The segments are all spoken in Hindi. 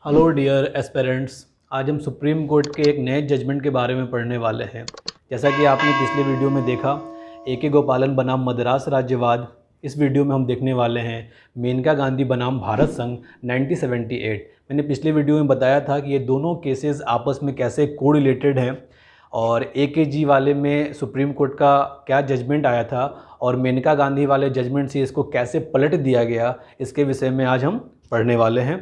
Hello dear aspirants. आज हम सुप्रीम कोर्ट के एक नए जजमेंट के बारे में पढ़ने वाले हैं। जैसा कि आपने पिछले वीडियो में देखा, ए के गोपालन बनाम मद्रास राज्यवाद। इस वीडियो में हम देखने वाले हैं मेनका गांधी बनाम भारत संघ 1978। मैंने पिछले वीडियो में बताया था कि ये दोनों केसेस आपस में कैसे कोरिलेटेड हैं और ए के जी वाले में सुप्रीम कोर्ट का क्या जजमेंट आया था और मेनका गांधी वाले जजमेंट से इसको कैसे पलट दिया गया, इसके विषय में आज हम पढ़ने वाले हैं।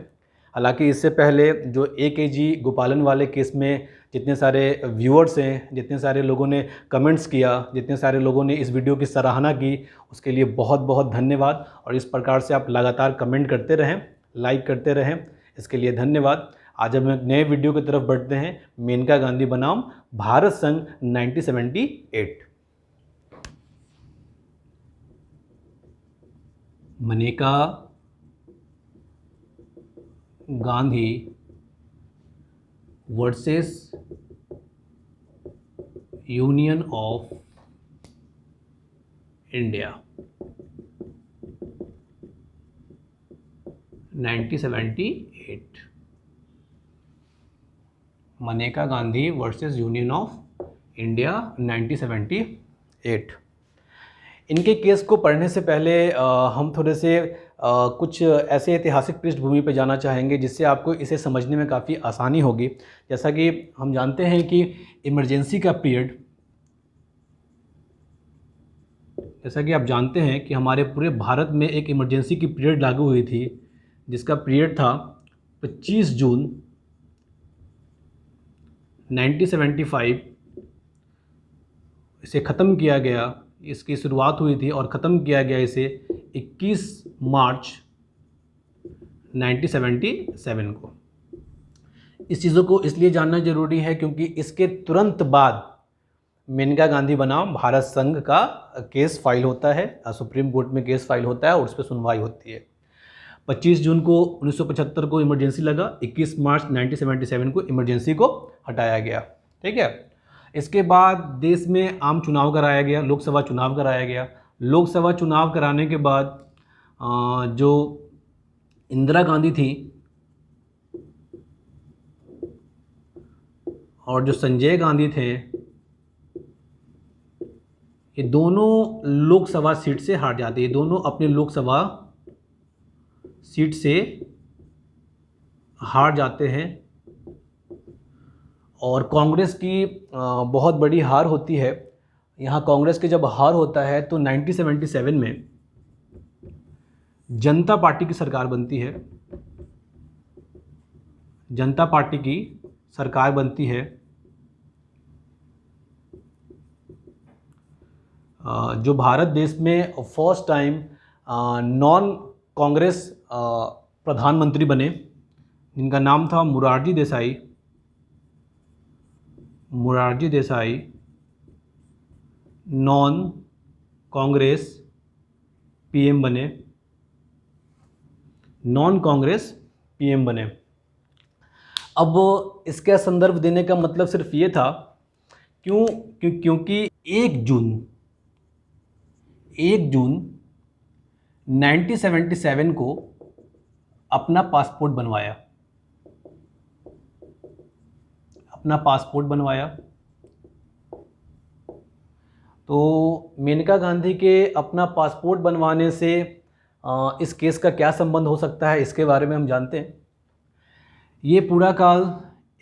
हालांकि इससे पहले जो ए के जी गोपालन वाले केस में जितने सारे व्यूअर्स हैं, जितने सारे लोगों ने कमेंट्स किया, जितने सारे लोगों ने इस वीडियो की सराहना की, उसके लिए बहुत बहुत धन्यवाद। और इस प्रकार से आप लगातार कमेंट करते रहें, लाइक करते रहें, इसके लिए धन्यवाद। आज हम एक नए वीडियो की तरफ बढ़ते हैं, मेनका गांधी बनाम भारत संघ 1978। Maneka Gandhi versus Union of India 1978। Maneka Gandhi versus Union of India 1978। इनके केस को पढ़ने से पहले हम थोड़े से कुछ ऐसे ऐतिहासिक पृष्ठभूमि पर जाना चाहेंगे जिससे आपको इसे समझने में काफ़ी आसानी होगी। जैसा कि हम जानते हैं कि इमरजेंसी का पीरियड, जैसा कि आप जानते हैं कि हमारे पूरे भारत में एक इमरजेंसी की पीरियड लागू हुई थी, जिसका पीरियड था 25 जून 1975। इसे ख़त्म किया गया, इसकी शुरुआत हुई थी और ख़त्म किया गया इसे 21 मार्च 1977 को। इस चीज़ों को इसलिए जानना ज़रूरी है क्योंकि इसके तुरंत बाद मेनका गांधी बनाम भारत संघ का केस फाइल होता है, सुप्रीम कोर्ट में केस फाइल होता है और उस पर सुनवाई होती है। 25 जून को 1975 को इमरजेंसी लगा, 21 मार्च 1977 को इमरजेंसी को हटाया गया। ठीक है। इसके बाद देश में आम चुनाव कराया गया, लोकसभा चुनाव कराया गया। लोकसभा चुनाव कराने के बाद जो इंदिरा गांधी थी और जो संजय गांधी थे, ये दोनों लोकसभा सीट से हार जाते हैं। ये दोनों अपने लोकसभा सीट से हार जाते हैं और कांग्रेस की बहुत बड़ी हार होती है। यहाँ कांग्रेस की जब हार होता है तो 1977 में जनता पार्टी की सरकार बनती है। जनता पार्टी की सरकार बनती है। जो भारत देश में फर्स्ट टाइम नॉन कांग्रेस प्रधानमंत्री बने, जिनका नाम था मोरारजी देसाई। मोरारजी देसाई नॉन कांग्रेस पीएम बने। नॉन कांग्रेस पीएम बने। अब इसका संदर्भ देने का मतलब सिर्फ ये था क्योंकि 1 जून 1977 को अपना पासपोर्ट बनवाया। तो मेनका गांधी के अपना पासपोर्ट बनवाने से इस केस का क्या संबंध हो सकता है, इसके बारे में हम जानते हैं। ये पूरा काल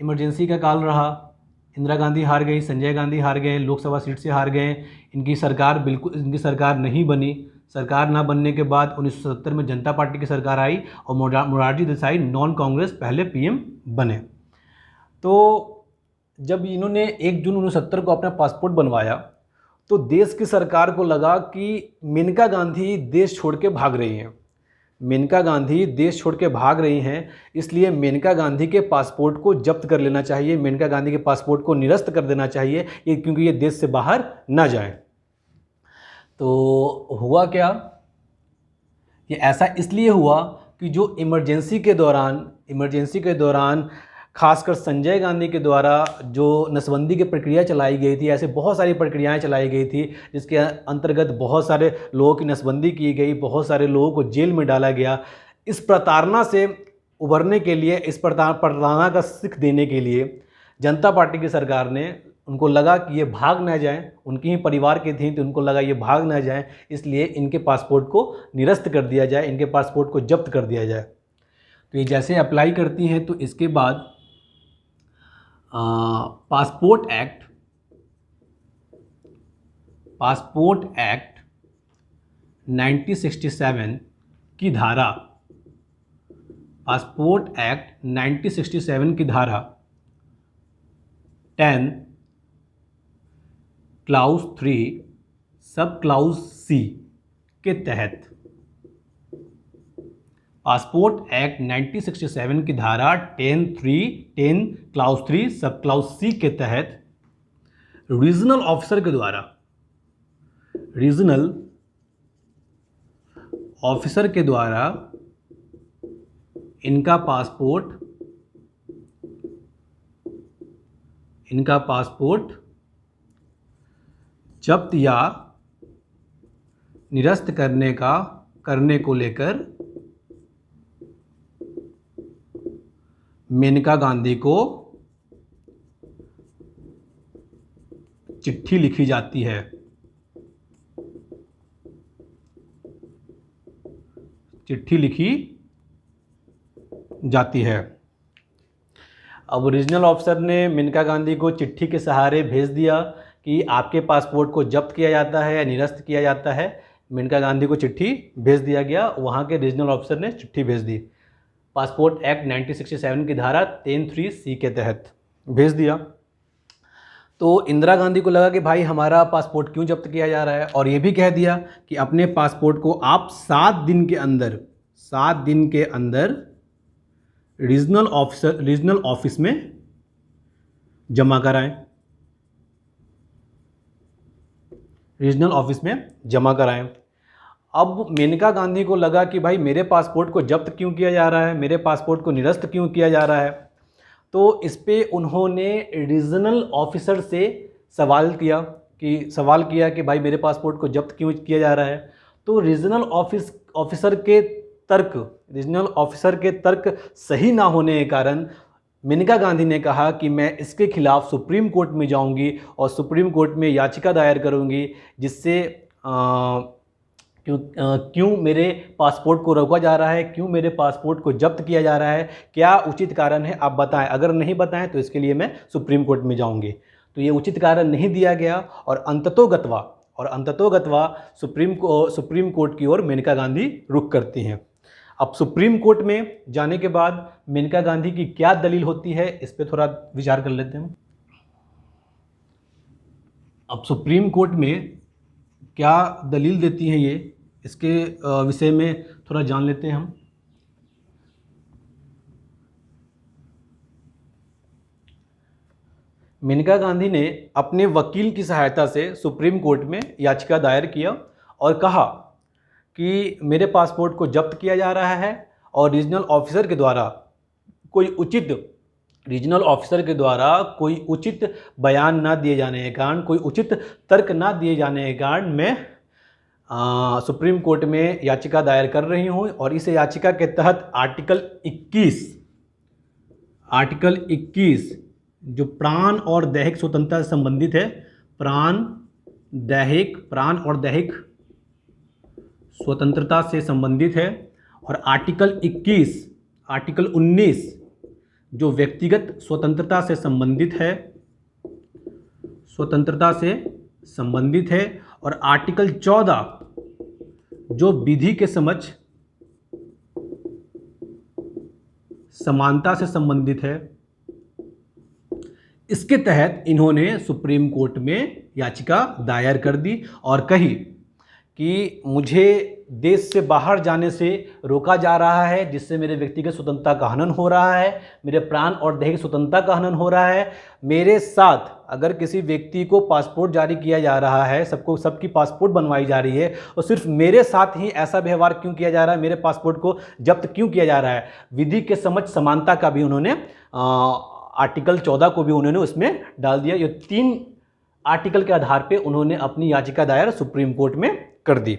इमरजेंसी का काल रहा। इंदिरा गांधी हार गई, संजय गांधी हार गए, लोकसभा सीट से हार गए। इनकी सरकार नहीं बनी। सरकार ना बनने के बाद 1970 में जनता पार्टी की सरकार आई और मोरारजी देसाई नॉन कांग्रेस पहले पीएम बने। तो जब इन्होंने 1 जून 1970 को अपना पासपोर्ट बनवाया तो देश की सरकार को लगा कि मेनका गांधी देश छोड़ के भाग रही हैं। मेनका गांधी देश छोड़ के भाग रही हैं, इसलिए मेनका गांधी के पासपोर्ट को जब्त कर लेना चाहिए, मेनका गांधी के पासपोर्ट को निरस्त कर देना चाहिए, क्योंकि ये देश से बाहर ना जाए। तो हुआ क्या, ये ऐसा इसलिए हुआ कि जो इमरजेंसी के दौरान खासकर संजय गांधी के द्वारा जो नसबंदी की प्रक्रिया चलाई गई थी, ऐसे बहुत सारी प्रक्रियाएं चलाई गई थी जिसके अंतर्गत बहुत सारे लोगों की नसबंदी की गई, बहुत सारे लोगों को जेल में डाला गया। इस प्रताड़ना से उभरने के लिए, इस प्रताड़ना का शिख देने के लिए जनता पार्टी की सरकार ने, उनको लगा कि ये भाग ना जाएं, उनके ही परिवार के थे तो उनको लगा ये भाग ना जाएं, इसलिए इनके पासपोर्ट को निरस्त कर दिया जाए, इनके पासपोर्ट को जब्त कर दिया जाए। तो ये जैसे अप्लाई करती हैं तो इसके बाद पासपोर्ट एक्ट 1967 की धारा, पासपोर्ट एक्ट 1967 की धारा 10 क्लाउज 3 सब क्लाउज सी के तहत, पासपोर्ट एक्ट 1967 की धारा 10 क्लाउज 3 सब क्लाउज सी के तहत रीजनल ऑफिसर के द्वारा, रीजनल ऑफिसर के द्वारा इनका पासपोर्ट जब्त या निरस्त करने को लेकर मेनका गांधी को चिट्ठी लिखी जाती है। चिट्ठी लिखी जाती है। अब रीजनल ऑफिसर ने मेनका गांधी को चिट्ठी के सहारे भेज दिया कि आपके पासपोर्ट को जब्त किया जाता है या निरस्त किया जाता है। मेनका गांधी को चिट्ठी भेज दिया गया, वहाँ के रीजनल ऑफिसर ने चिट्ठी भेज दी, पासपोर्ट एक्ट 1967 की धारा 10(3) सी के तहत भेज दिया। तो इंदिरा गांधी को लगा कि भाई हमारा पासपोर्ट क्यों जब्त किया जा रहा है, और ये भी कह दिया कि अपने पासपोर्ट को आप 7 दिन के अंदर रीजनल ऑफिस में जमा कराएं। रीजनल ऑफिस में जमा कराएं। अब मेनका गांधी को लगा कि भाई मेरे पासपोर्ट को जब्त क्यों किया जा रहा है, मेरे पासपोर्ट को निरस्त क्यों किया जा रहा है। तो इस पे उन्होंने रीजनल ऑफिसर से सवाल किया कि भाई मेरे पासपोर्ट को जब्त क्यों किया जा रहा है। तो रीजनल ऑफिसर के तर्क सही ना होने के कारण मेनका गांधी ने कहा कि मैं इसके खिलाफ सुप्रीम कोर्ट में जाऊंगी और सुप्रीम कोर्ट में याचिका दायर करूंगी, जिससे क्यों मेरे पासपोर्ट को रोका जा रहा है, क्यों मेरे पासपोर्ट को जब्त किया जा रहा है, क्या उचित कारण है आप बताएं। अगर नहीं बताएं तो इसके लिए मैं सुप्रीम कोर्ट में जाऊंगी। तो ये उचित कारण नहीं दिया गया और अंततोगत्वा सुप्रीम कोर्ट की ओर मेनका गांधी रुख करती हैं। अब सुप्रीम कोर्ट में जाने के बाद मेनका गांधी की क्या दलील होती है, इस पर थोड़ा विचार कर लेते हैं। अब सुप्रीम कोर्ट में क्या दलील देती हैं, ये इसके विषय में थोड़ा जान लेते हैं हम। मेनका गांधी ने अपने वकील की सहायता से सुप्रीम कोर्ट में याचिका दायर किया और कहा कि मेरे पासपोर्ट को जब्त किया जा रहा है और रीजनल ऑफिसर के द्वारा कोई उचित बयान ना दिए जाने के कारण, कोई उचित तर्क ना दिए जाने के कारण मैं सुप्रीम कोर्ट में याचिका दायर कर रही हूँ। और इस याचिका के तहत आर्टिकल 21 जो प्राण और दैहिक स्वतंत्रता से संबंधित है, प्राण और दैहिक स्वतंत्रता से संबंधित है, और आर्टिकल 19 जो व्यक्तिगत स्वतंत्रता से संबंधित है, और आर्टिकल 14 जो विधि के समक्ष समानता से संबंधित है। इसके तहत इन्होंने सुप्रीम कोर्ट में याचिका दायर कर दी और कही कि मुझे देश से बाहर जाने से रोका जा रहा है, जिससे मेरे व्यक्तिगत स्वतंत्रता का हनन हो रहा है, मेरे प्राण और दैहिक स्वतंत्रता का हनन हो रहा है। मेरे साथ अगर किसी व्यक्ति को पासपोर्ट जारी किया जा रहा है, सबकी पासपोर्ट बनवाई जा रही है, और सिर्फ मेरे साथ ही ऐसा व्यवहार क्यों किया जा रहा है, मेरे पासपोर्ट को जब्त क्यों किया जा रहा है। विधि के समक्ष समानता का भी उन्होंने आर्टिकल 14 को भी उन्होंने उसमें डाल दिया। ये 3 आर्टिकल के आधार पे उन्होंने अपनी याचिका दायर सुप्रीम कोर्ट में कर दी।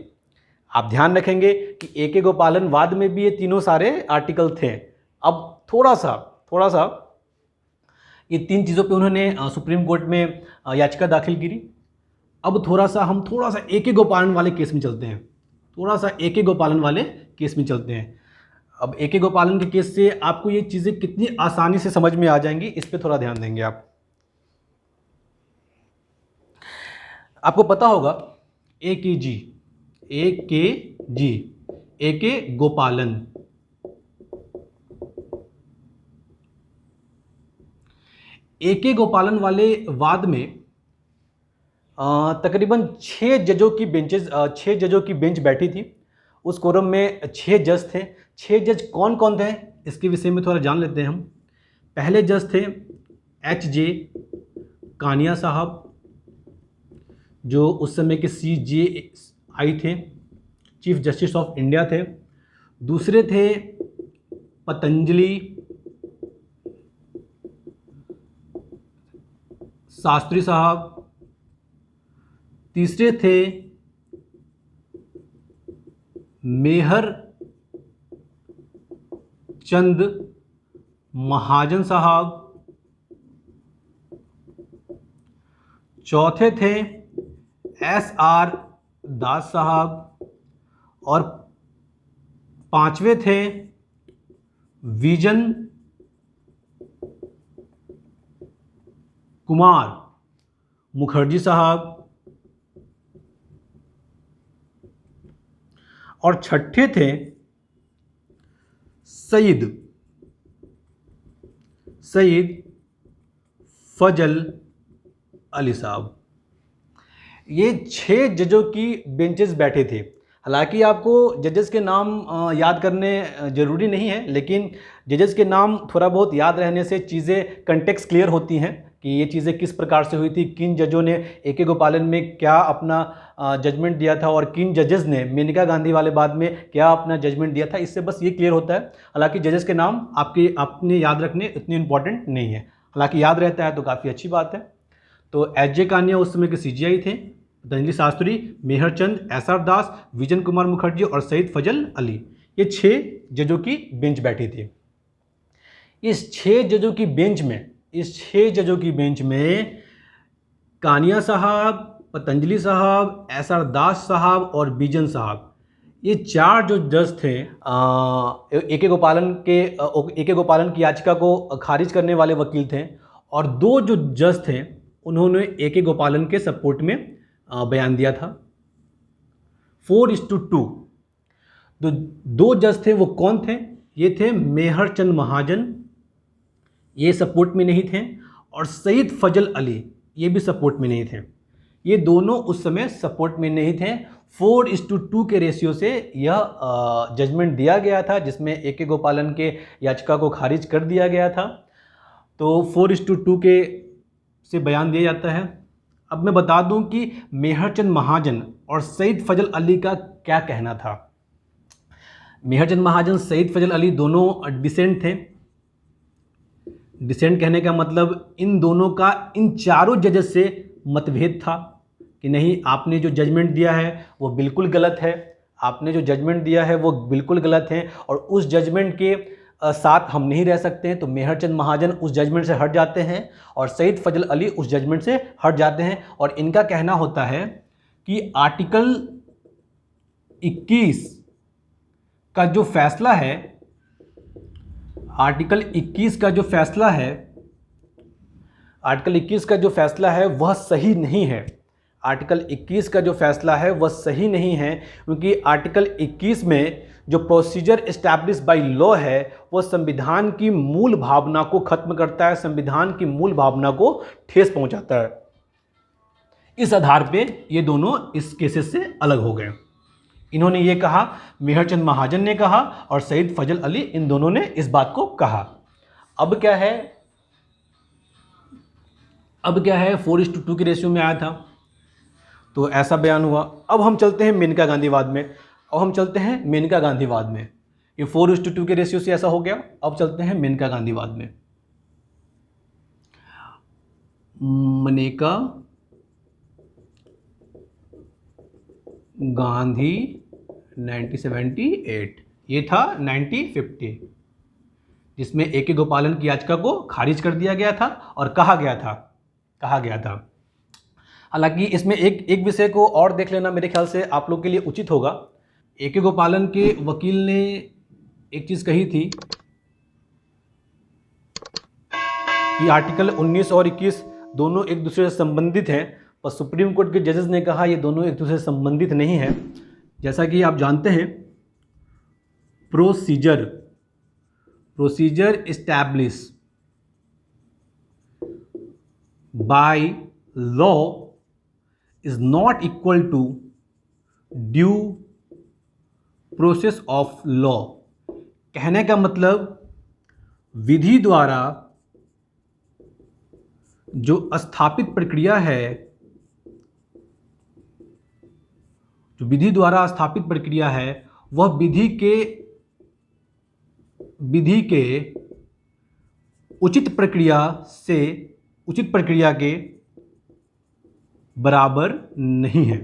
आप ध्यान रखेंगे कि ए के गोपालन वाद में भी ये तीनों सारे आर्टिकल थे। अब थोड़ा सा ये 3 चीज़ों पे उन्होंने सुप्रीम कोर्ट में याचिका दाखिल करी। अब हम थोड़ा सा ए के गोपालन वाले केस में चलते हैं, अब ए के गोपालन के केस से आपको ये चीज़ें कितनी आसानी से समझ में आ जाएंगी, इस पे थोड़ा ध्यान देंगे आप। आपको पता होगा ए के गोपालन, ए के गोपालन वाले वाद में तकरीबन 6 जजों की बेंच बैठी थी। उस कोरम में 6 जज थे। 6 जज कौन कौन थे इसके विषय में थोड़ा जान लेते हैं हम। पहले जज थे HJ कानिया साहब, जो उस समय के CJI थे, चीफ जस्टिस ऑफ इंडिया थे। दूसरे थे पतंजलि शास्त्री साहब। तीसरे थे मेहर चंद महाजन साहब। चौथे थे SR दास साहब और पांचवे थे विजन कुमार मुखर्जी साहब और छठे थे सईद फजल अली साहब। ये 6 जजों की बेंचेस बैठे थे। हालांकि आपको जजेस के नाम याद करने ज़रूरी नहीं है, लेकिन जजेस के नाम थोड़ा बहुत याद रहने से चीज़ें कंटेक्स्ट क्लियर होती हैं कि ये चीज़ें किस प्रकार से हुई थी, किन जजों ने ए के गोपालन में क्या अपना जजमेंट दिया था और किन जजेस ने मेनका गांधी वाले बाद में क्या अपना जजमेंट दिया था। इससे बस ये क्लियर होता है। हालांकि जजेस के नाम आपने याद रखने इतने इंपॉर्टेंट नहीं है, हालांकि याद रहता है तो काफ़ी अच्छी बात है। तो HJ कानिया उस समय के CJI थे, पतंजलि शास्त्री, मेहरचंद, SR दास, विजन कुमार मुखर्जी और सईद फजल अली, ये 6 जजों की बेंच बैठी थी। इस 6 जजों की बेंच में कानिया साहब, पतंजलि साहब, SR दास साहब और विजन साहब, ये 4 जो जज थे ए के गोपालन की याचिका को खारिज करने वाले वकील थे, और 2 जो जज थे उन्होंने ए के गोपालन के सपोर्ट में बयान दिया था 4:2। तो 2 जज थे, वो कौन थे? ये थे मेहरचंद महाजन, ये सपोर्ट में नहीं थे, और सईद फजल अली, ये भी सपोर्ट में नहीं थे। ये दोनों उस समय सपोर्ट में नहीं थे। 4:2 के रेशियो से यह जजमेंट दिया गया था, जिसमें ए के गोपालन के याचिका को खारिज कर दिया गया था। तो 4:2 के से बयान दिया जाता है। अब मैं बता दूं कि मेहरचंद महाजन और सईद फजल अली का क्या कहना था। मेहरचंद महाजन, सईद फजल अली दोनों डिसेंट थे। डिसेंट कहने का मतलब इन दोनों का इन 4 जजेस से मतभेद था कि नहीं, आपने जो जजमेंट दिया है वो बिल्कुल गलत है, और उस जजमेंट के साथ हम नहीं रह सकते हैं। तो मेहरचंद महाजन उस जजमेंट से हट जाते हैं और सईद फजल अली उस जजमेंट से हट जाते हैं, और इनका कहना होता है कि आर्टिकल 21 का जो फैसला है, आर्टिकल 21 का जो फैसला है वह सही नहीं है। आर्टिकल 21 का जो फैसला है वह सही नहीं है, क्योंकि आर्टिकल 21 में जो प्रोसीजर एस्टैब्लिश बाय लॉ है वो संविधान की मूल भावना को खत्म करता है, संविधान की मूल भावना को ठेस पहुंचाता है। इस आधार पे ये दोनों इस केसेस से अलग हो गए। इन्होंने ये कहा, मेहरचंद महाजन ने कहा और सईद फजल अली, इन दोनों ने इस बात को कहा। अब क्या है 4:2 के रेशियो में आया था, तो ऐसा बयान हुआ। अब हम चलते हैं मेनका गांधीवाद में। ये 4:2 के रेशियो से ऐसा हो गया। अब चलते हैं मेनका गांधीवाद में। मेनका गांधी 1978, ये था 1950। जिसमें ए के गोपालन की याचिका को खारिज कर दिया गया था और कहा गया था। हालांकि इसमें एक विषय को और देख लेना मेरे ख्याल से आप लोग के लिए उचित होगा। ए के गोपालन के वकील ने एक चीज़ कही थी कि आर्टिकल 19 और 21 दोनों एक दूसरे से संबंधित हैं, पर सुप्रीम कोर्ट के जजेस ने कहा ये दोनों एक दूसरे से संबंधित नहीं है। जैसा कि आप जानते हैं, procedure established by law is not equal to due process of law. कहने का मतलब विधि द्वारा जो स्थापित प्रक्रिया है, वह विधि के उचित प्रक्रिया के बराबर नहीं है।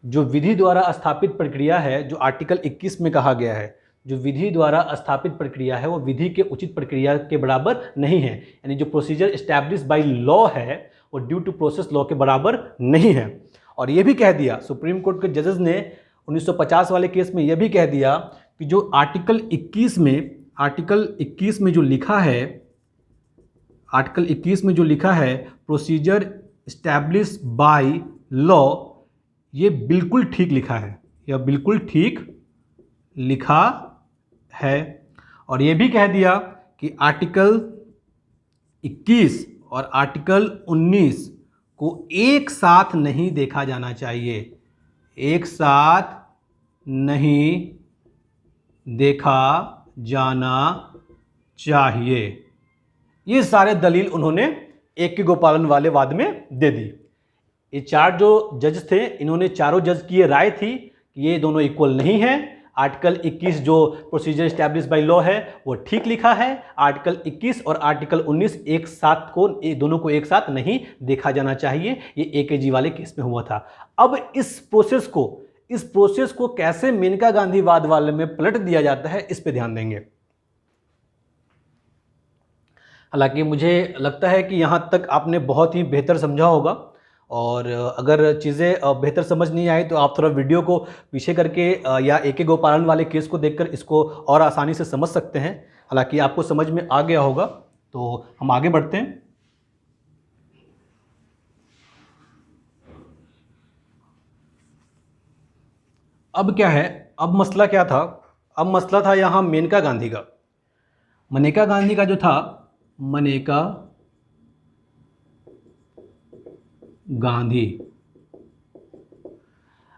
जो विधि द्वारा स्थापित प्रक्रिया है, जो आर्टिकल 21 में कहा गया है, जो विधि द्वारा स्थापित प्रक्रिया है वो विधि के उचित प्रक्रिया के बराबर नहीं है। यानी जो प्रोसीजर एस्टैब्लिश बाय लॉ है वो ड्यू टू प्रोसेस लॉ के बराबर नहीं है। और ये भी कह दिया सुप्रीम कोर्ट के जजेस ने 1950 वाले केस में यह भी कह दिया कि जो आर्टिकल 21 में जो लिखा है प्रोसीजर एस्टैब्लिश बाय लॉ, ये बिल्कुल ठीक लिखा है। और ये भी कह दिया कि आर्टिकल 21 और आर्टिकल 19 को एक साथ नहीं देखा जाना चाहिए, एक साथ नहीं देखा जाना चाहिए। ये सारे दलील उन्होंने ए के गोपालन वाले वाद में दे दी। ये चार जो जज थे, इन्होंने चारों जज की ये राय थी कि ये दोनों इक्वल नहीं है। आर्टिकल 21 जो प्रोसीजर एस्टैब्लिश बाय लॉ है वो ठीक लिखा है। आर्टिकल 21 और आर्टिकल 19 दोनों को एक साथ नहीं देखा जाना चाहिए। ये AKG वाले केस में हुआ था। अब इस प्रोसेस को कैसे मेनका गांधी वाद वाले में पलट दिया जाता है, इस पे ध्यान देंगे। हालांकि मुझे लगता है कि यहाँ तक आपने बहुत ही बेहतर समझा होगा, और अगर चीज़ें बेहतर समझ नहीं आई तो आप थोड़ा वीडियो को पीछे करके या ए के गोपालन वाले केस को देखकर इसको और आसानी से समझ सकते हैं। हालांकि आपको समझ में आ गया होगा, तो हम आगे बढ़ते हैं। अब क्या है, अब मसला क्या था? अब मसला था यहाँ मेनका गांधी का। मनेका गांधी का जो था, मनेका गांधी।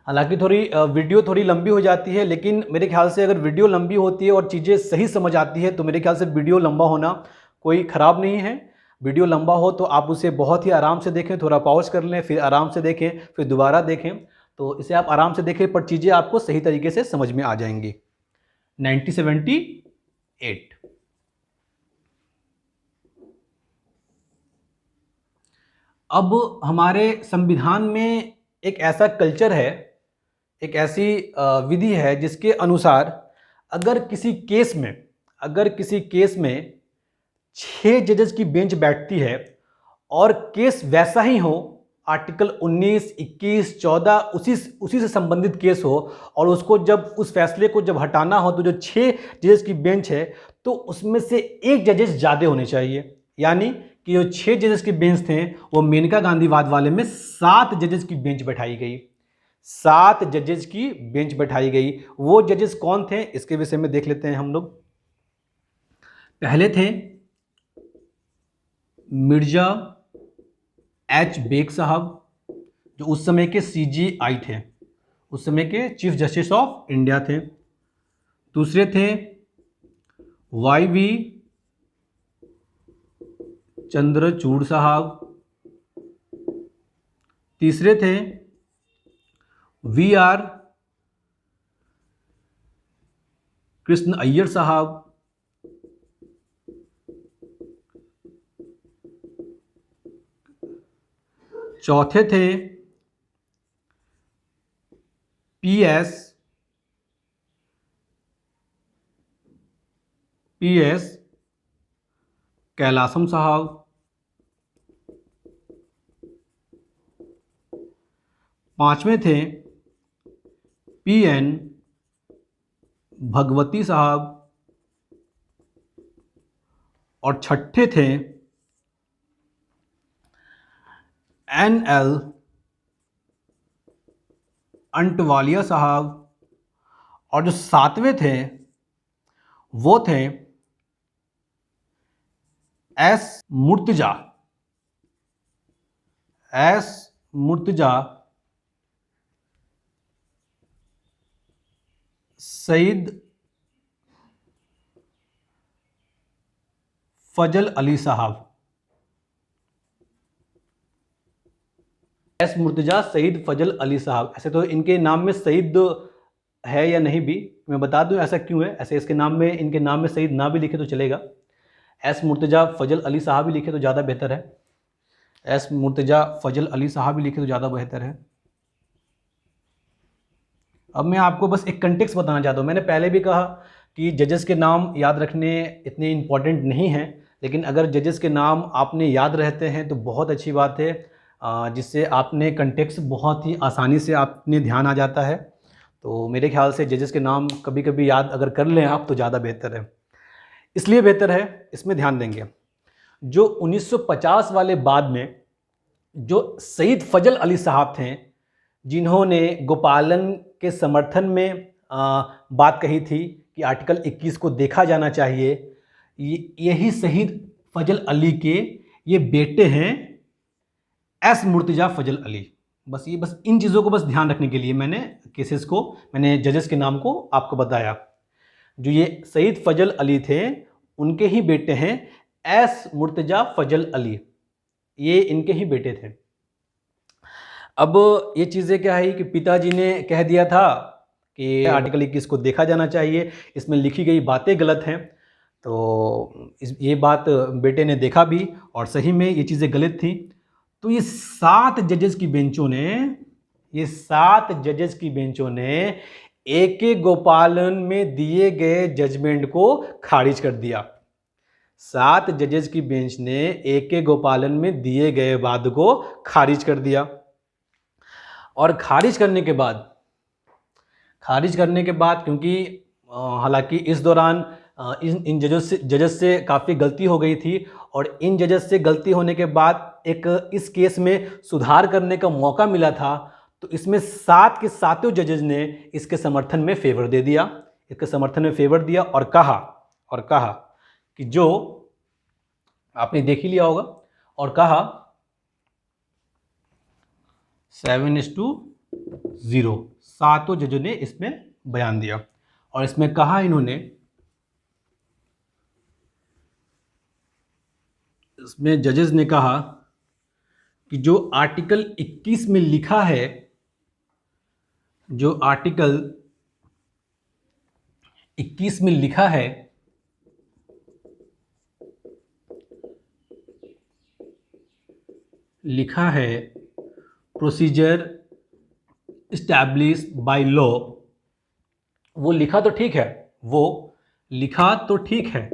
हालांकि वीडियो थोड़ी लंबी हो जाती है, लेकिन मेरे ख्याल से अगर वीडियो लंबी होती है और चीज़ें सही समझ आती है तो मेरे ख्याल से वीडियो लंबा होना कोई ख़राब नहीं है। वीडियो लंबा हो तो आप उसे बहुत ही आराम से देखें, थोड़ा पॉज कर लें, फिर आराम से देखें, फिर दोबारा देखें। तो इसे आप आराम से देखें, पर चीज़ें आपको सही तरीके से समझ में आ जाएंगी। 1978 अब हमारे संविधान में एक ऐसा कल्चर है, एक ऐसी विधि है जिसके अनुसार अगर किसी केस में 6 जजेस की बेंच बैठती है और केस वैसा ही हो, आर्टिकल 19, 21, 14 उसी से संबंधित केस हो, और उसको जब उस फैसले को जब हटाना हो तो जो 6 जजेस की बेंच है तो उसमें से एक जजेस ज़्यादा होने चाहिए। यानी कि जो 6 जजेस की बेंच थे वो मेनका गांधी वाद वाले में 7 जजेस की बेंच बैठाई गई। 7 जजेस की बेंच बैठाई गई। वो जजेस कौन थे, इसके विषय में देख लेते हैं हम लोग। पहले थे मिर्जा एच बेग साहब, जो उस समय के CJI थे, उस समय के चीफ जस्टिस ऑफ इंडिया थे। दूसरे थे YV चंद्रचूड़ साहब। तीसरे थे VR कृष्ण अय्यर साहब। चौथे थे PS PS कैलासम साहब, पांचवें थे PN भगवती साहब, और छठे थे NL अंटवालिया साहब, और जो सातवें थे वो थे S मुर्तजा सईद फजल अली साहब। एस मुर्तजा सईद फजल अली साहब। ऐसे तो इनके नाम में सईद है या नहीं भी मैं बता दूं ऐसा क्यों है। ऐसे इसके नाम में, इनके नाम में सईद ना भी लिखे तो चलेगा, एस मुर्तजा फजल अली साहब भी लिखे तो ज़्यादा बेहतर है। एस मुर्तजा फजल अली साहब भी लिखे तो ज़्यादा बेहतर है। अब मैं आपको बस एक कंटेक्स्ट बताना चाहता हूँ। मैंने पहले भी कहा कि जजेस के नाम याद रखने इतने इम्पॉर्टेंट नहीं हैं, लेकिन अगर जजेस के नाम आपने याद रहते हैं तो बहुत अच्छी बात है, जिससे आपने कंटेक्स्ट बहुत ही आसानी से आपने ध्यान आ जाता है। तो मेरे ख्याल से जजेस के नाम कभी कभी याद अगर कर लें आप तो ज़्यादा बेहतर है। इसलिए बेहतर है, इसमें ध्यान देंगे। जो 1950 वाले बाद में जो सईद फजल अली साहब थे, जिन्होंने गोपालन के समर्थन में बात कही थी कि आर्टिकल 21 को देखा जाना चाहिए, यही सईद फजल अली के ये बेटे हैं एस मुर्तजा फजल अली। बस इन चीज़ों को बस ध्यान रखने के लिए मैंने जजेस के नाम को आपको बताया। जो ये सईद फजल अली थे उनके ही बेटे हैं एस मुर्तजा फजल अली, ये इनके ही बेटे थे। अब ये चीज़ें क्या है कि पिताजी ने कह दिया था कि आर्टिकल 21 को देखा जाना चाहिए, इसमें लिखी गई बातें गलत हैं। तो ये बात बेटे ने देखा भी और सही में ये चीज़ें गलत थी। तो ये 7 जजेस की बेंचों ने AK गोपालन में दिए गए जजमेंट को खारिज कर दिया। 7 जजेस की बेंच ने AK गोपालन में दिए गए वाद को खारिज कर दिया। और खारिज करने के बाद क्योंकि हालांकि इस दौरान इन जजेस से काफ़ी गलती हो गई थी, और इन जजेस से गलती होने के बाद इस केस में सुधार करने का मौका मिला था, तो इसमें 7 के 7 जजेस ने इसके समर्थन में फेवर दे दिया, और कहा कि जो आपने देख ही लिया होगा, और कहा 7:0 7 जजों ने इसमें बयान दिया। और इसमें कहा इसमें जजेस ने कहा कि जो आर्टिकल 21 में लिखा है, लिखा है प्रोसीजर इस्टेब्लिश बाय लॉ, वो लिखा तो ठीक है,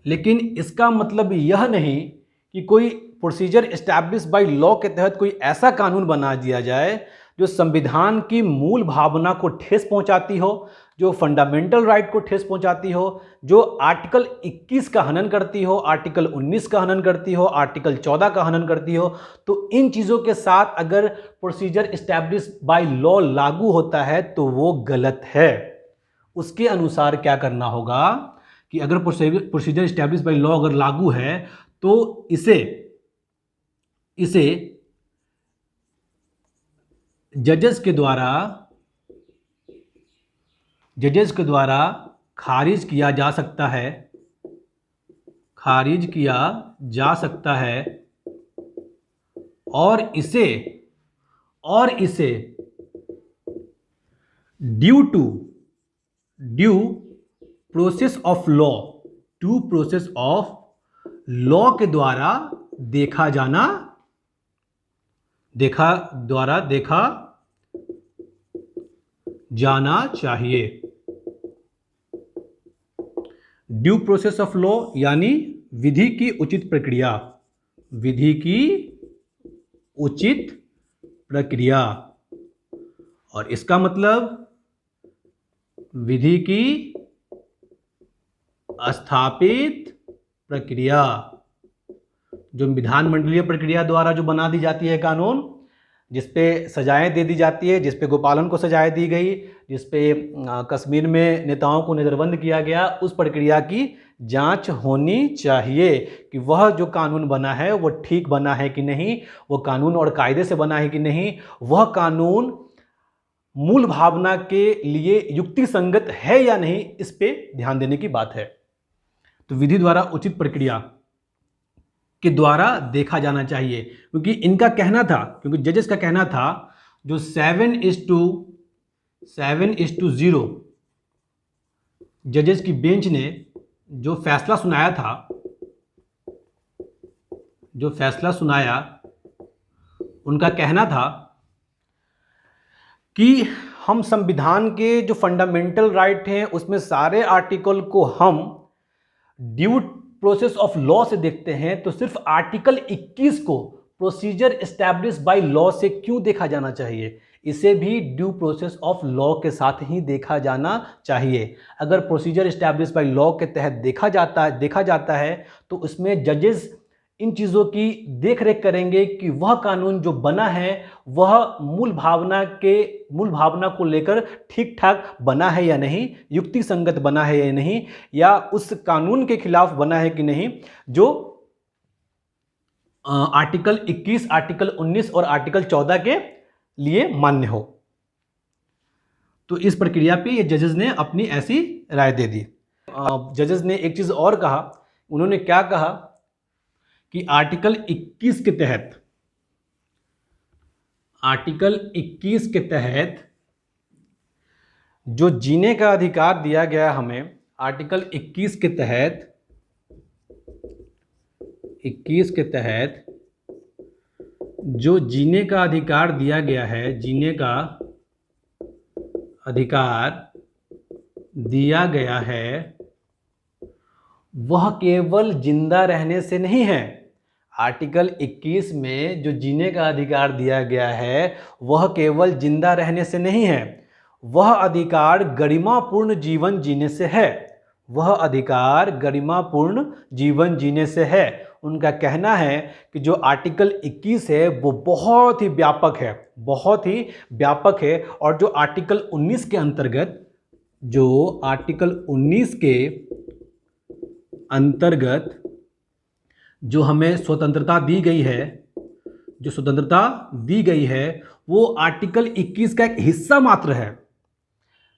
लेकिन इसका मतलब यह नहीं कि कोई प्रोसीजर इस्टेब्लिश बाय लॉ के तहत कोई ऐसा कानून बना दिया जाए जो संविधान की मूल भावना को ठेस पहुंचाती हो, जो फंडामेंटल राइट को ठेस पहुंचाती हो, जो आर्टिकल 21 का हनन करती हो, आर्टिकल 19 का हनन करती हो, आर्टिकल 14 का हनन करती हो। तो इन चीज़ों के साथ अगर प्रोसीजर इस्टेब्लिश बाय लॉ लागू होता है तो वो गलत है। उसके अनुसार क्या करना होगा कि अगर प्रोसीजर इस्टेब्लिश बाय लॉ अगर लागू है तो इसे जजेस के द्वारा खारिज किया जा सकता है, और इसे ड्यू प्रोसेस ऑफ लॉ के द्वारा देखा जाना चाहिए। ड्यू प्रोसेस ऑफ लॉ यानी विधि की उचित प्रक्रिया, विधि की उचित प्रक्रिया, और इसका मतलब विधि की स्थापित प्रक्रिया, जो विधानमंडलीय प्रक्रिया द्वारा जो बना दी जाती है कानून, जिसपे सजाएं दे दी जाती है, जिसपे गोपालन को सजाएं दी गई, जिसपे कश्मीर में नेताओं को नज़रबंद किया गया, उस प्रक्रिया की जांच होनी चाहिए कि वह जो कानून बना है वो ठीक बना है कि नहीं, वो कानून और कायदे से बना है कि नहीं, वह कानून मूल भावना के लिए युक्ति संगत है या नहीं, इस पे ध्यान देने की बात है। तो विधि द्वारा उचित प्रक्रिया के द्वारा देखा जाना चाहिए, क्योंकि इनका कहना था, क्योंकि जजेस का कहना था जो 7:0 जजेस की बेंच ने जो फैसला सुनाया, उनका कहना था कि हम संविधान के जो फंडामेंटल राइट हैं उसमें सारे आर्टिकल को हम ड्यू प्रोसेस ऑफ लॉ से देखते हैं, तो सिर्फ आर्टिकल 21 को प्रोसीजर एस्टैब्लिश बाय लॉ से क्यों देखा जाना चाहिए, इसे भी ड्यू प्रोसेस ऑफ लॉ के साथ ही देखा जाना चाहिए। अगर प्रोसीजर एस्टैब्लिश बाय लॉ के तहत देखा जाता है तो उसमें जजेस इन चीज़ों की देख रेख करेंगे कि वह कानून जो बना है वह मूल भावना को लेकर ठीक ठाक बना है या नहीं, युक्ति संगत बना है या नहीं, या उस कानून के खिलाफ बना है कि नहीं जो आर्टिकल 21, आर्टिकल 19 और आर्टिकल 14 के लिए मान्य हो। तो इस प्रक्रिया पे ये जजेस ने अपनी ऐसी राय दे दी। जजेस ने एक चीज़ और कहा, उन्होंने क्या कहा कि आर्टिकल 21 के तहत जो जीने का अधिकार दिया गया हमें, आर्टिकल 21 के तहत जो जीने का अधिकार दिया गया है, जीने का अधिकार दिया गया है, वह केवल जिंदा रहने से नहीं है। आर्टिकल 21 में जो जीने का अधिकार दिया गया है वह केवल जिंदा रहने से नहीं है, वह अधिकार गरिमापूर्ण जीवन जीने से है, वह अधिकार गरिमापूर्ण जीवन जीने से है। उनका कहना है कि जो आर्टिकल 21 है वो बहुत ही व्यापक है, और जो आर्टिकल 19 के अंतर्गत जो हमें स्वतंत्रता दी गई है, वो आर्टिकल 21 का एक हिस्सा मात्र है।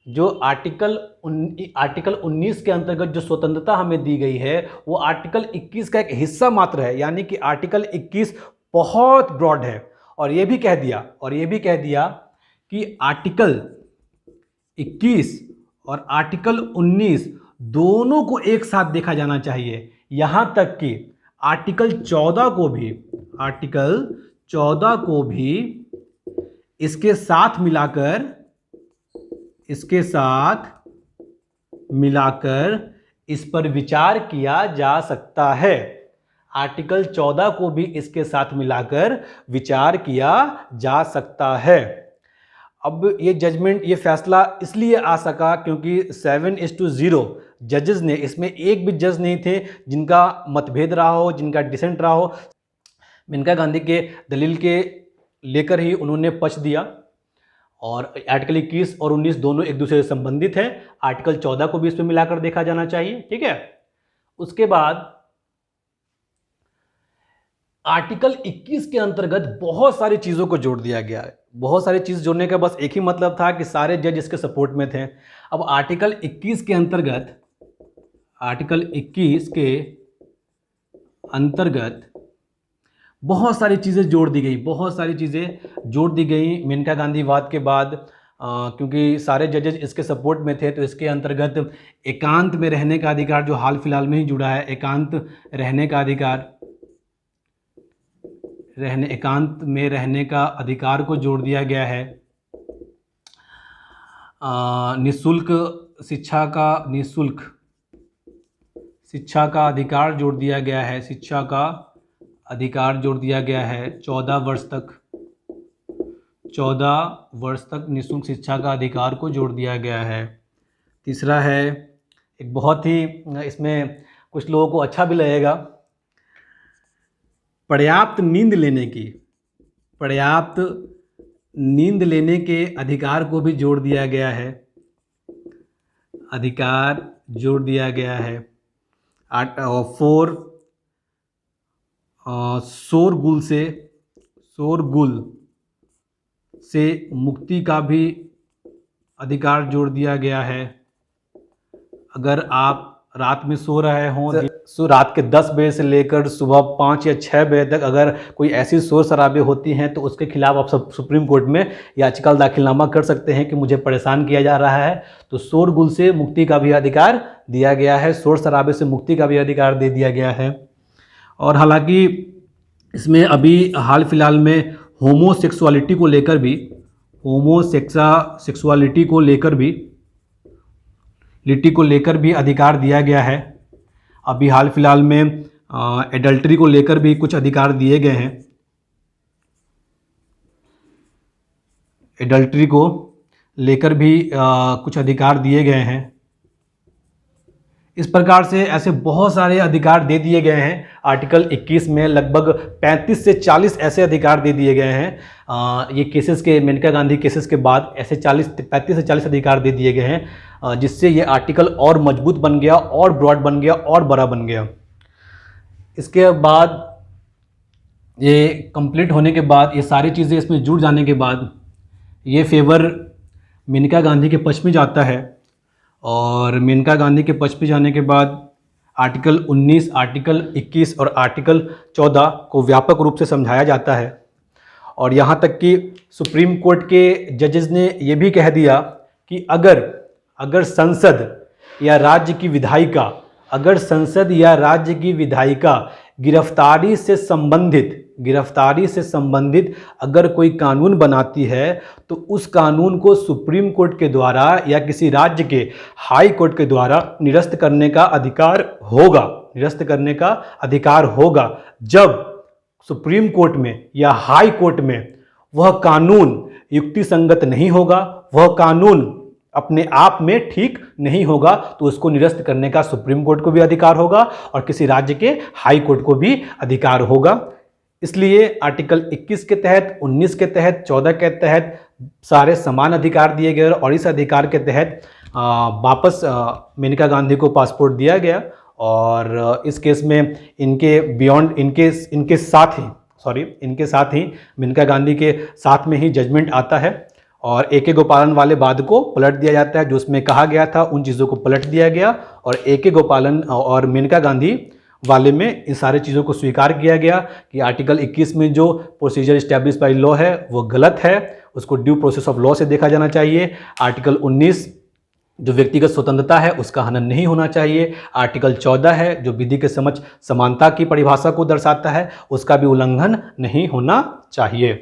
जो आर्टिकल 19 के अंतर्गत जो स्वतंत्रता हमें दी गई है वो आर्टिकल 21 का एक हिस्सा मात्र है, यानी कि आर्टिकल 21 बहुत ब्रॉड है। और ये भी कह दिया कि आर्टिकल 21 और आर्टिकल 19 दोनों को एक साथ देखा जाना चाहिए, यहां तक कि आर्टिकल 14 को भी इसके साथ मिलाकर इस पर विचार किया जा सकता है। आर्टिकल 14 को भी इसके साथ मिलाकर विचार किया जा सकता है। अब ये फैसला इसलिए आ सका क्योंकि 7:0 जजेस ने, इसमें एक भी जज नहीं थे जिनका मतभेद रहा हो, जिनका डिसेंट रहा हो। मेनका गांधी के दलील के लेकर ही उन्होंने पक्ष दिया, और आर्टिकल 21 और 19 दोनों एक दूसरे से संबंधित हैं। आर्टिकल 14 को भी इसमें मिलाकर देखा जाना चाहिए, ठीक है। उसके बाद आर्टिकल 21 के अंतर्गत बहुत सारी चीज़ों को जोड़ दिया गया है। बहुत सारी चीज़ जोड़ने का बस एक ही मतलब था कि सारे जज इसके सपोर्ट में थे। अब आर्टिकल 21 के अंतर्गत बहुत सारी चीज़ें जोड़ दी गई मेनका गांधी वाद के बाद, क्योंकि सारे जजेस इसके सपोर्ट में थे। तो इसके अंतर्गत एकांत में रहने का अधिकार, जो हाल फिलहाल में ही जुड़ा है, एकांत में रहने का अधिकार को जोड़ दिया गया है। निःशुल्क शिक्षा का, निःशुल्क शिक्षा का अधिकार जोड़ दिया गया है, शिक्षा का अधिकार जोड़ दिया गया है 14 वर्ष तक निःशुल्क शिक्षा का अधिकार को जोड़ दिया गया है। तीसरा है एक बहुत ही, इसमें कुछ लोगों को अच्छा भी लगेगा, पर्याप्त नींद लेने के अधिकार को भी जोड़ दिया गया है, अधिकार जोड़ दिया गया है। 4 शोरगुल से मुक्ति का भी अधिकार जोड़ दिया गया है। अगर आप रात में सो रहे हों तो रात के 10 बजे से लेकर सुबह 5 या 6 बजे तक अगर कोई ऐसी शोर शराबे होती हैं तो उसके खिलाफ आप सब सुप्रीम कोर्ट में याचिका दाखिलनामा कर सकते हैं कि मुझे परेशान किया जा रहा है। तो शोरगुल से मुक्ति का भी अधिकार दिया गया है, शोर शराबे से मुक्ति का भी अधिकार दे दिया गया है। और हालांकि इसमें अभी हाल फिलहाल में होमोसेक्सुअलिटी को लेकर भी अधिकार दिया गया है। अभी हाल फिलहाल में एडल्ट्री को लेकर भी कुछ अधिकार दिए गए हैं, एडल्ट्री को लेकर भी कुछ अधिकार दिए गए हैं। इस प्रकार से ऐसे बहुत सारे अधिकार दे दिए गए हैं। आर्टिकल 21 में लगभग 35 से 40 ऐसे अधिकार दे दिए गए हैं। ये केसेस के, मेनका गांधी केसेस के बाद ऐसे 35 से 40 अधिकार दे दिए गए हैं, जिससे ये आर्टिकल और मजबूत बन गया, और ब्रॉड बन गया, और बड़ा बन गया। इसके बाद ये कंप्लीट होने के बाद, ये सारी चीज़ें इसमें जुड़ जाने के बाद ये फेवर मेनका गांधी के पक्ष में जाता है। और मेनका गांधी के पक्ष में जाने के बाद आर्टिकल 19, आर्टिकल 21 और आर्टिकल 14 को व्यापक रूप से समझाया जाता है। और यहाँ तक कि सुप्रीम कोर्ट के जजेस ने ये भी कह दिया कि अगर संसद या राज्य की विधायिका गिरफ्तारी से संबंधित अगर कोई कानून बनाती है तो उस कानून को सुप्रीम कोर्ट के द्वारा या किसी राज्य के हाई कोर्ट के द्वारा निरस्त करने का अधिकार होगा जब सुप्रीम कोर्ट में या हाई कोर्ट में वह कानून युक्तिसंगत नहीं होगा, वह कानून अपने आप में ठीक नहीं होगा, तो उसको निरस्त करने का सुप्रीम कोर्ट को भी अधिकार होगा और किसी राज्य के हाई कोर्ट को भी अधिकार होगा। इसलिए आर्टिकल 21 के तहत, 19 के तहत, 14 के तहत सारे समान अधिकार दिए गए और इस अधिकार के तहत वापस मेनका गांधी को पासपोर्ट दिया गया। और इस केस में इनके साथ ही मेनका गांधी के साथ में ही जजमेंट आता है और ए.के. गोपालन वाले वाद को पलट दिया जाता है। जो उसमें कहा गया था उन चीज़ों को पलट दिया गया और ए.के. गोपालन और मेनका गांधी वाले में इन सारे चीज़ों को स्वीकार किया गया कि आर्टिकल 21 में जो प्रोसीजर इस्टेब्लिश बाय लॉ है वो गलत है, उसको ड्यू प्रोसेस ऑफ लॉ से देखा जाना चाहिए। आर्टिकल 19 जो व्यक्तिगत स्वतंत्रता है उसका हनन नहीं होना चाहिए। आर्टिकल 14 है जो विधि के समक्ष समानता की परिभाषा को दर्शाता है, उसका भी उल्लंघन नहीं होना चाहिए।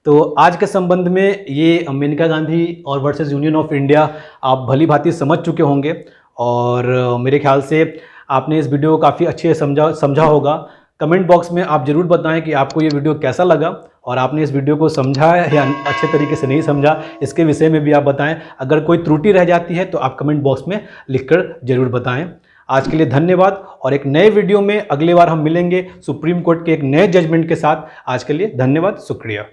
तो आज के संबंध में ये मेनका गांधी और वर्सेस यूनियन ऑफ इंडिया आप भली भांति समझ चुके होंगे और मेरे ख्याल से आपने इस वीडियो को काफ़ी अच्छे से समझा होगा। कमेंट बॉक्स में आप ज़रूर बताएं कि आपको ये वीडियो कैसा लगा और आपने इस वीडियो को समझा या अच्छे तरीके से नहीं समझा, इसके विषय में भी आप बताएं। अगर कोई त्रुटि रह जाती है तो आप कमेंट बॉक्स में लिखकर ज़रूर बताएं। आज के लिए धन्यवाद और एक नए वीडियो में अगली बार हम मिलेंगे सुप्रीम कोर्ट के एक नए जजमेंट के साथ। आज के लिए धन्यवाद, शुक्रिया।